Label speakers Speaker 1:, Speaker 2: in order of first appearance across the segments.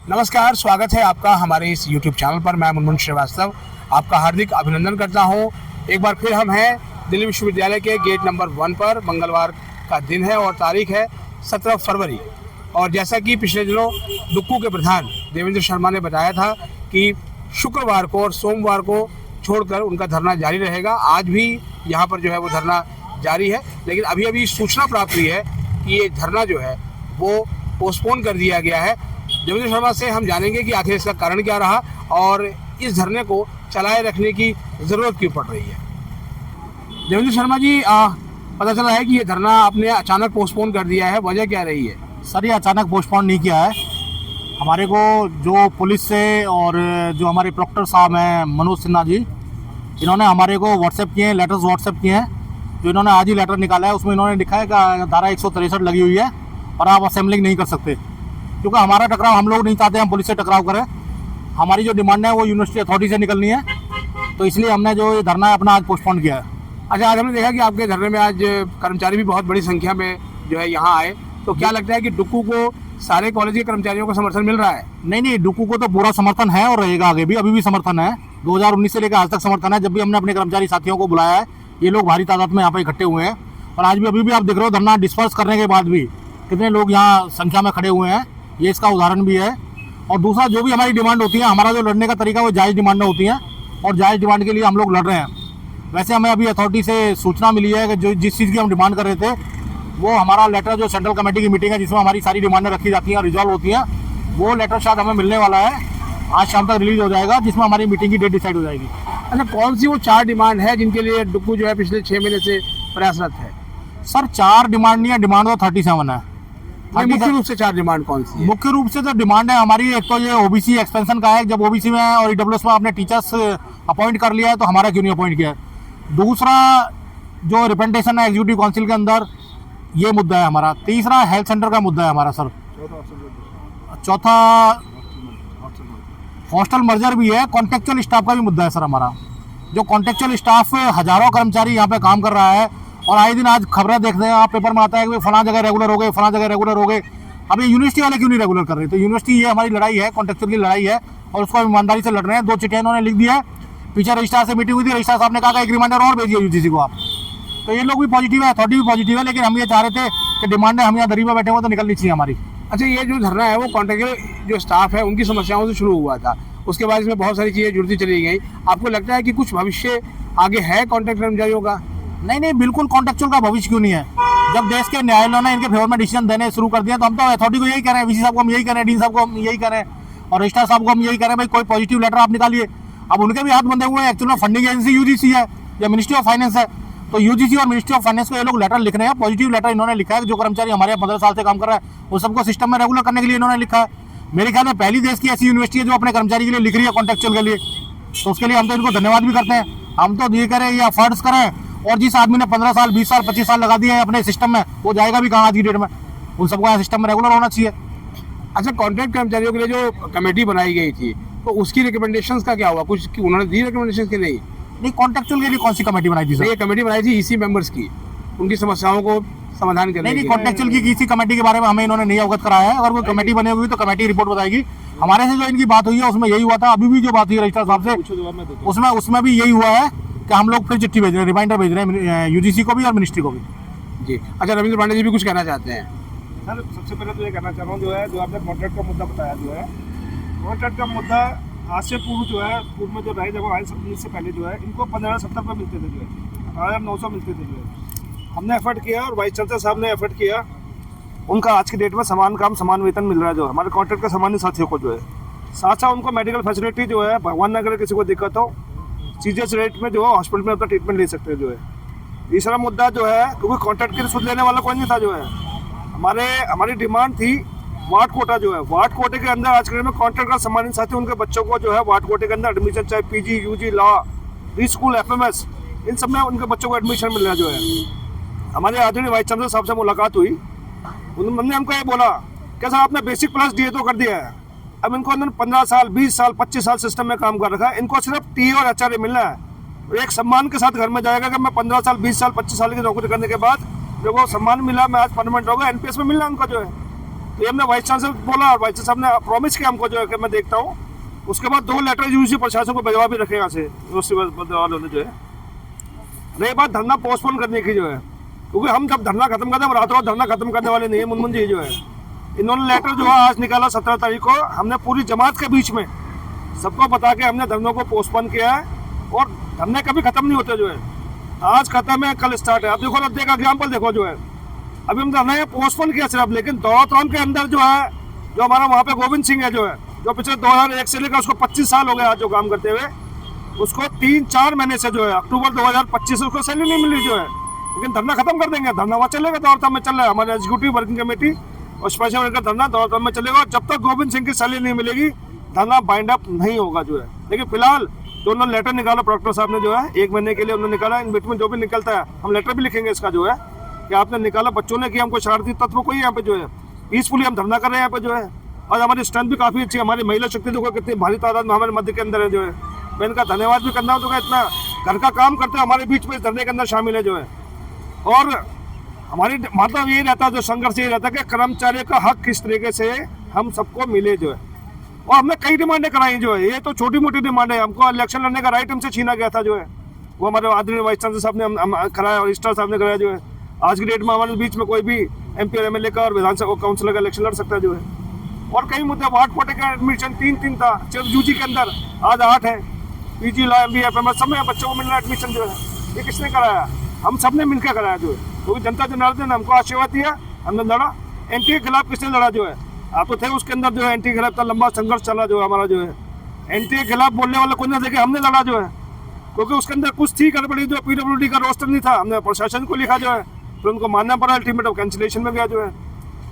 Speaker 1: नमस्कार, स्वागत है आपका हमारे इस YouTube चैनल पर। मैं मुनमुन श्रीवास्तव आपका हार्दिक अभिनंदन करता हूं। एक बार फिर हम हैं दिल्ली विश्वविद्यालय के गेट नंबर 1 पर। मंगलवार का दिन है और तारीख है 17 फरवरी। और जैसा कि पिछले दिनों डुक्कू के प्रधान देवेंद्र शर्मा ने बताया था कि शुक्रवार को और सोमवार को छोड़कर उनका धरना जारी रहेगा। आज भी यहाँ पर जो है वो धरना जारी है, लेकिन अभी अभी सूचना प्राप्त हुई है कि ये धरना जो है वो पोस्टपोन कर दिया गया है। देवेंद्र शर्मा से हम जानेंगे कि आखिर इसका कारण क्या रहा और इस धरने को चलाए रखने की ज़रूरत क्यों पड़ रही है। देवेंद्र शर्मा जी, पता चला है कि ये धरना आपने अचानक पोस्टपोन कर दिया है, वजह क्या रही है?
Speaker 2: सर, ये अचानक पोस्टपोन नहीं किया है। हमारे को जो पुलिस से और जो हमारे प्रोक्टर साहब हैं मनोज सिन्हा जी, इन्होंने हमारे को व्हाट्सएप किए हैं, लेटर्स व्हाट्सएप किए हैं। जो इन्होंने आज ही लेटर निकाला है उसमें इन्होंने लिखा है कि धारा 163 लगी हुई है और आप असेंबलिंग नहीं कर सकते, क्योंकि हमारा टकराव हम लोग नहीं चाहते, हम पुलिस से टकराव करें। हमारी जो डिमांड है वो यूनिवर्सिटी अथॉरिटी से निकलनी है, तो इसलिए हमने जो ये धरना है अपना आज पोस्टपोन किया है।
Speaker 1: अच्छा, आज हमने देखा कि आपके धरने में आज कर्मचारी भी बहुत बड़ी संख्या में जो है यहाँ आए, तो क्या लगता है कि डुक्कू को सारे कॉलेज के कर्मचारियों को समर्थन मिल रहा है?
Speaker 2: नहीं, डुक्कू को तो पूरा समर्थन है और रहेगा, आगे भी अभी भी समर्थन है। 2019 से लेकर आज तक समर्थन है। जब भी हमने अपने कर्मचारी साथियों को बुलाया है, ये लोग भारी तादाद में यहाँ पर इकट्ठे हुए हैं और आज भी अभी भी आप देख रहे हो धरना डिस्पर्स करने के बाद भी कितने लोग यहाँ संख्या में खड़े हुए हैं, ये इसका उदाहरण भी है। और दूसरा, जो भी हमारी डिमांड होती है, हमारा जो लड़ने का तरीका वो जायज़ डिमांडें होती हैं और जायज़ डिमांड के लिए हम लोग लड़ रहे हैं। वैसे हमें अभी अथॉरिटी से सूचना मिली है कि जो जिस चीज़ की हम डिमांड कर रहे थे वो हमारा लेटर, जो सेंट्रल कमेटी की मीटिंग है जिसमें हमारी सारी डिमांडें रखी जाती हैं और रिजॉल्व होती हैं, वो लेटर शायद हमें मिलने वाला है। आज शाम तक रिलीज हो जाएगा, जिसमें हमारी मीटिंग की डेट डिसाइड हो जाएगी।
Speaker 1: अच्छा, कौन सी वो 4 डिमांड है जिनके लिए डुक्कू जो है पिछले 6 महीने से प्रयासरत है?
Speaker 2: सर, 4 डिमांड नहीं है, डिमांड तो 37 है।
Speaker 1: मुख्य रूप से 4 डिमांड कौन सी है?
Speaker 2: मुख्य रूप से जो डिमांड है हमारी, एक तो ये ओबीसी एक्सपेंशन का है। जब ओबीसी में और ईडब्ल्यूएस में आपने टीचर्स अपॉइंट कर लिया है तो हमारा क्यों नहीं अपॉइंट किया है। दूसरा, जो रिप्रेजेंटेशन है एग्जीक्यूटिव काउंसिल के अंदर, ये मुद्दा है हमारा। तीसरा, हेल्थ सेंटर का मुद्दा है हमारा सर। चौथा, हॉस्टल मर्जर भी है। कॉन्ट्रेक्चुअल स्टाफ का भी मुद्दा है सर हमारा। जो कॉन्ट्रेक्चुअल स्टाफ हजारों कर्मचारी यहाँ पे काम कर रहा है और आए दिन आज खबरें देखते हैं आप, पेपर में आता है कि फला जगह रेगुलर हो गए, फला जगह रेगुलर हो गए। अब ये यूनिवर्सिटी वाले क्यों नहीं रेगुलर कर रहे? तो यूनिवर्सिटी, ये हमारी लड़ाई है, कॉन्ट्रेक्चुअल की लड़ाई है और उसको ईमानदारी से लड़ रहे हैं। 2 चिट्ठियाँ इन्होंने लिख दिया है। पीछे रजिस्ट्रार से मीटिंग हुई थी, रजिस्ट्रार साहब ने कहा एक रिमाइंडर और भेजिए यूजीसी को आप। तो ये लोग भी पॉजिटिव है, अथॉरिटी भी पॉजिटिव है, लेकिन हम ये चाह रहे थे कि डिमांड है, हम यहाँ दरी में बैठे हुए तो निकलनी चाहिए हमारी।
Speaker 1: अच्छा, ये जो धरना है वो कॉन्ट्रेक्चुअल जो स्टाफ है उनकी समस्याओं से शुरू हुआ था, उसके बाद इसमें बहुत सारी चीज़ें जुड़ती चली गई। आपको लगता है कि कुछ भविष्य आगे है कॉन्ट्रैक्ट कर्मचारियों का?
Speaker 2: नहीं, बिल्कुल कॉन्ट्रेक्चुअल का भविष्य क्यों नहीं है। जब देश के न्यायालयों ने इनके फेवर में डिसीजन देने शुरू कर दिया तो हम तो अथॉरिटी को यही कह रहे हैं, वीसी साहब को हम यही कह रहे हैं, डीन साहब को हम यही कह रहे हैं और रजिस्ट्रार साहब को हम यही कह रहे हैं, भाई कोई पॉजिटिव लेटर आप निकालिए। अब उनके भी हाथ बंधे हुए हैं। एक्चुअली फंडिंग एजेंसी यूजीसी है या मिनिस्ट्री ऑफ फाइनेंस है, तो यूजीसी और मिनिस्ट्री ऑफ फाइनेंस को ये लोग लेटर लिख रहे हैं। पॉजिटिव लेटर इन्होंने लिखा है। जो कर्मचारी हमारे यहाँ 15 साल से काम कर रहा है वो सबको सिस्टम में रेगुलर करने के लिए इन्होंने लिखा है। मेरे ख्याल में पहली देश की ऐसी यूनिवर्सिटी है जो अपने कर्मचारी के लिए लिख रही है कॉन्ट्रेक्चुअल के लिए, तो उसके लिए हम तो इनको धन्यवाद भी करते हैं। हम तो ये करें या फर्ज करें, और जिस आदमी ने 15 साल 20 साल 25 साल लगा दिए हैं अपने सिस्टम में, वो जाएगा भी कहाँ आज की डेट में? उन सबको यहाँ सिस्टम में रेगुलर होना चाहिए।
Speaker 1: अच्छा, कॉन्ट्रैक्ट कर्मचारियों के लिए जो कमेटी बनाई गई थी तो उसकी रिकमेंडेशंस का क्या हुआ? कुछ उन्होंने दी रिकमेंडेशंस की? नहीं,
Speaker 2: कॉन्ट्रेक्चुअल के लिए कौन सी कमेटी बनाई थी सर?
Speaker 1: ये कमेटी बनाई थी ईसी मेंबर्स की, उनकी समस्याओं को समाधान करने
Speaker 2: नहीं, कॉन्ट्रेक्चुअल की किसी कमेटी के बारे में हमें इन्होंने नहीं अवगत कराया है। अगर कोई कमेटी बनी हुई तो कमेटी रिपोर्ट बताएगी। हमारे से जो इनकी बात हुई है उसमें यही हुआ था। अभी भी जो बात हुई रजिस्ट्रार साहब से उसमें भी यही हुआ है कि हम लोग फिर चिट्ठी भेज रहे हैं, रिमाइंडर भेज रहे हैं यूजीसी को भी और मिनिस्ट्री को भी।
Speaker 1: जी, अच्छा, रविंद्र पांडे जी भी कुछ कहना चाहते हैं?
Speaker 3: सर, सबसे पहले तो ये कहना चाह रहा हूँ, जो है जो आपने कॉन्ट्रैक्ट का मुद्दा बताया, जो है कॉन्ट्रैक्ट का मुद्दा आज से पूर्व जो है, पूर्व में जो रहे जब आए 19 से पहले जो है इनको 1570 रुपये मिलते थे, जो है 18,900 मिलते थे। जो है हमने एफर्ट किया और वाइस चांसलर साहब ने एफर्ट किया, उनका आज की डेट में समान काम समान वेतन मिल रहा है। जो हमारे कॉन्ट्रैक्ट के सामान्य साथियों को जो है, साथ साथ उनको मेडिकल फैसिलिटी जो है, भगवान नगर किसी को दिक्कत हो सीरियस रेट में जो है हॉस्पिटल में अपना ट्रीटमेंट ले सकते हैं। जो है तीसरा मुद्दा जो है, क्योंकि कॉन्ट्रैक्ट के सुध लेने वाला कोई नहीं था। जो है हमारी डिमांड थी वार्ड कोटा, जो है वार्ड कोटे के अंदर आज के डेट में कॉन्ट्रैक्ट का सम्मानित साथी उनके बच्चों को जो है वार्ड कोटे के अंदर एडमिशन, चाहे PG, UG, law, pre school, FMS, इन सब में उनके बच्चों को एडमिशन मिल रहा है। जो है हमारे आदरणीय वाइस चांसलर साहब से मुलाकात हुई, उन्होंने हमको ये बोला कि सर आपने बेसिक प्लस डीए तो कर दिया है, अब इनको अंदर 15 साल 20 साल 25 साल सिस्टम में काम कर रखा है, इनको सिर्फ टी और एचआरए मिलना है और एक सम्मान के साथ घर में जाएगा कि मैं 15 साल 20 साल 25 साल की नौकरी करने के बाद जो वो सम्मान मिला, मैं आज परमानेंट होगा, एनपीएस में मिलना उनको। जो है तो ये हमने वाइस चांसलर को बोला और वाइस चांसलर साहब ने प्रॉमिस किया हमको जो है कि मैं देखता हूँ। उसके बाद 2 लेटर यूनिवर्सिटी प्रशासन को भिजवा भी रखे यहाँ से यूनिवर्सिटी वालों ने जो है। रही बात धरना पोस्टपोन करने की जो है, क्योंकि हम जब धरना खत्म करते हैं रात रात धरना खत्म करने वाले नहीं है मुनमुन जी जो है। इन्होंने लेटर जो है आज निकाला 17 तारीख को, हमने पूरी जमात के बीच में सबको बता के हमने धरनों को पोस्टपोन किया है और धरने कभी खत्म नहीं होते जो है। आज खत्म है, कल स्टार्ट है। अब देखो अब देखा एग्जाम्पल देखो जो है, अभी हम धरना पोस्टपोन किया सिर्फ, लेकिन दौरान के अंदर जो है जो हमारा वहाँ पे गोविंद सिंह है जो है, जो पिछले 2001 से लेकर उसको 25 साल हो गए आज जो काम करते हुए, उसको 3-4 महीने से जो है अक्टूबर 2025 उसको सैलरी नहीं मिली जो है। लेकिन धरना खत्म कर देंगे, धरना वहाँ चलेगा दौरान में चल रहा है। हमारे एग्जीक्यूटिव वर्किंग कमेटी और स्पेशल वर्कर धरना दौरान में चलेगा। जब तक गोविंद सिंह की सैलरी नहीं मिलेगी धरना बाइंड अप नहीं होगा जो है। लेकिन फिलहाल जो उन्होंने लेटर निकाला प्रोक्टर साहब ने जो है 1 महीने के लिए उन्होंने निकाला। इन बीच में जो भी निकलता है हम लेटर भी लिखेंगे इसका जो है कि आपने निकाला, बच्चों ने किया, हमको शरारती तत्व कोई यहाँ पे जो है पीसफुली हम धरना कर रहे हैं यहाँ पे जो है। और हमारी स्ट्रेंथ भी काफ़ी अच्छी है, हमारी महिला शक्ति देखो कितनी भारी तादाद में हमारे मध्य के अंदर है जो है। मैं इनका धन्यवाद भी करना होगा, इतना घर का काम करते हैं हमारे बीच में इस धरने के अंदर शामिल है जो है। और हमारी मतलब यही रहता है, जो संघर्ष यही रहता है कि कर्मचारियों का हक किस तरीके से हम सबको मिले जो है। और हमने कई डिमांडें कराई जो है, ये तो छोटी मोटी डिमांड है। हमको इलेक्शन लड़ने का राइट हमसे छीना गया था जो है, वो हमारे आदरणीय वाइस चांसलर साहब ने हम कराया और स्टार साहब ने कराया जो है। आज की डेट में हमारे बीच में कोई भी MP और MLA का और विधानसभा काउंसिलर का इलेक्शन लड़ सकता है जो है। और कई मुद्दे, वार्ड कोटे का एडमिशन 3 था, सिर्फ UG के अंदर आज 8 है। PG लॉ MBA FMS सब में बच्चों को मिल रहा है एडमिशन जो है। ये किसने कराया? हम सब ने मिलकर कराया जो है, क्योंकि जनता जनार्दन ने हमको आशीर्वाद दिया, हमने लड़ा। NT के खिलाफ किसने लड़ा जो है? आप तो थे उसके अंदर जो है। NT के खिलाफ इतना लंबा संघर्ष चला जो है हमारा जो है। NT के खिलाफ बोलने वाला कोई ना देखे, हमने लड़ा जो है, क्योंकि उसके अंदर कुछ थी गड़बड़ी जो PWD का रोस्टर नहीं था। हमने प्रशासन को लिखा जो है, फिर उनको मानना पड़ा, अल्टीमेट ऑफ कैंसिलेशन में गया जो है।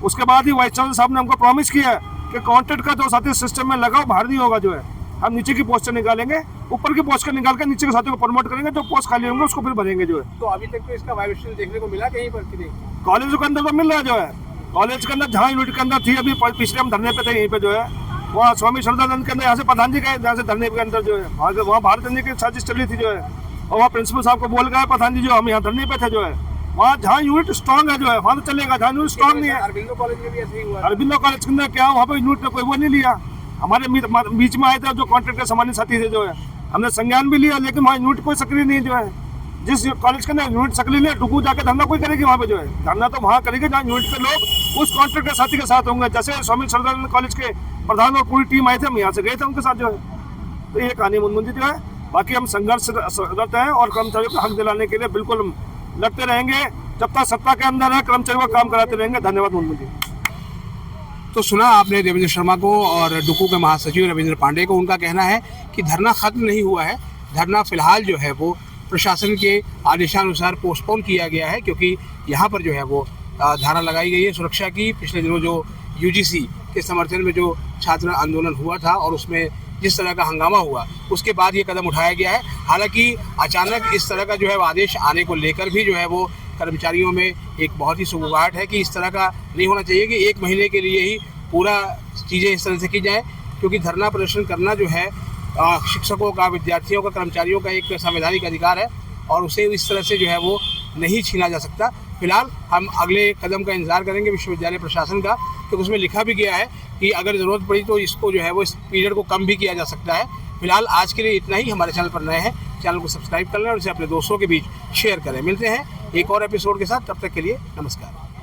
Speaker 3: उसके बाद ही वाइस चांसलर साहब ने हमको प्रॉमिस किया कि कॉन्ट्रैक्ट का जो साथी सिस्टम में लगाओ बाहर नहीं होगा जो है। हम नीचे की पोस्ट निकालेंगे, ऊपर की पोस्ट निकाल कर नीचे के साथियों को प्रमोट करेंगे, जो पोस्ट खाली होंगे उसको फिर भरेंगे जो है।
Speaker 1: तो अभी तक तो इसका वाइब्रेशन देखने को मिला कहीं पर कि नहीं?
Speaker 3: कॉलेज के अंदर तो मिल रहा है जो है। कॉलेज के अंदर जहाँ यूनिट के अंदर थी, अभी पिछले हम धरने पे थे यहीं पे जो है, वहाँ स्वामी श्रद्धानंद के अंदर यहाँ से प्रधान जी गए, जहाँ से धरने के अंदर जो है वहाँ बाहर करने की साजिश चली थी जो है। और वहाँ प्रिंसिपल साहब को बोल गए प्रधान जी जो हम यहाँ धरने पे थे जो है, वहाँ जहाँ यूनिट स्ट्रॉन्ग है जो है वहाँ तो चलेगा, जहाँ यूनिट स्ट्रॉन्ग नहीं है।
Speaker 1: अरबिंदो कॉलेज में भी ऐसे ही हुआ।
Speaker 3: अरबिंदो कॉलेज के अंदर क्या वहाँ पे यूनिट ने कोई वो नहीं लिया। हमारे बीच में आए थे जो कॉन्ट्रैक्ट के सामान्य साथी थे जो है, हमने संज्ञान भी लिया, लेकिन वहाँ यूनिट कोई सक्रिय नहीं जो है। जिस कॉलेज के अंदर यूनिट सक्रिय नहीं, डुकू जाकर धरना कोई करेगी वहाँ पे जो है। धरना तो वहाँ करेगी जहाँ यूनिट के लोग उस कॉन्ट्रैक्ट के साथी के साथ होंगे। जैसे स्वामी श्रद्धानंद कॉलेज के प्रधान और पूरी टीम आए थे, हम यहाँ से गए थे उनके साथ जो है। तो ये कहानी मुनमुन जो है। बाकी हम संघर्षरत हैं और कर्मचारियों को हक दिलाने के लिए बिल्कुल हम लड़ते रहेंगे। जब तक सत्ता के अंदर है कर्मचारियों का काम कराते रहेंगे। धन्यवाद मुनमुन जी।
Speaker 1: तो सुना आपने देवेंद्र शर्मा को और डुकू के महासचिव रविंद्र पांडे को। उनका कहना है कि धरना खत्म नहीं हुआ है, धरना फिलहाल जो है वो प्रशासन के आदेशानुसार पोस्टपोन किया गया है, क्योंकि यहाँ पर जो है वो धारा लगाई गई है सुरक्षा की। पिछले दिनों जो UGC के समर्थन में जो छात्र आंदोलन हुआ था और उसमें जिस तरह का हंगामा हुआ, उसके बाद ये कदम उठाया गया है। हालांकि अचानक इस तरह का जो है आदेश आने को लेकर भी जो है वो कर्मचारियों में एक बहुत ही सुगबुगाहट है कि इस तरह का नहीं होना चाहिए कि 1 महीने के लिए ही पूरा चीज़ें इस तरह से की जाए, क्योंकि धरना प्रदर्शन करना जो है शिक्षकों का, विद्यार्थियों का, कर्मचारियों का एक संवैधानिक अधिकार है और उसे इस तरह से जो है वो नहीं छीना जा सकता। फिलहाल हम अगले कदम का इंतजार करेंगे विश्वविद्यालय प्रशासन का, क्योंकि उसमें लिखा भी गया है कि अगर ज़रूरत पड़ी तो इसको जो है वो इस पीरियड को कम भी किया जा सकता है। फिलहाल आज के लिए इतना ही। हमारे चैनल पर नए हैं, चैनल को सब्सक्राइब कर लें और इसे अपने दोस्तों के बीच शेयर करें। मिलते हैं एक और एपिसोड के साथ, तब तक के लिए नमस्कार।